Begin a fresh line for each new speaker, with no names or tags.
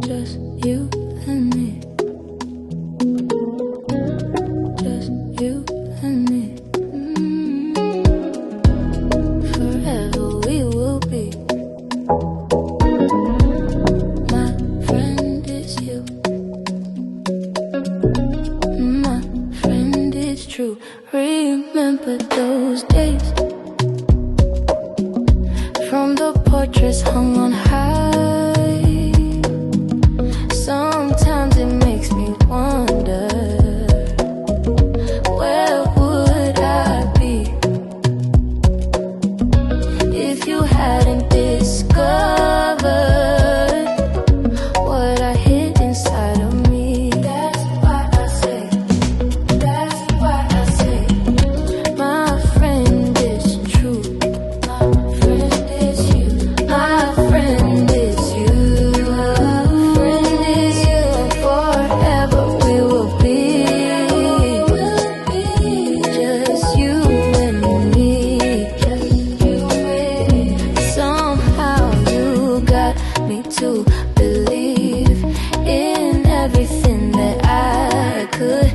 Just you and me. Just you and me. Forever we will be. My friend is you. My friend is true. Remember those days, from the portraits hung on high. Sometimes it makes me wonder, where would I be if you hadn't discovered what I hid inside of me? That's why I say, that's why I say, my friend is true. My friend is you. My friend is you. My friend is you. Forever we will be. Just you and me. Just you and me. Somehow you got me to believe in everything that I could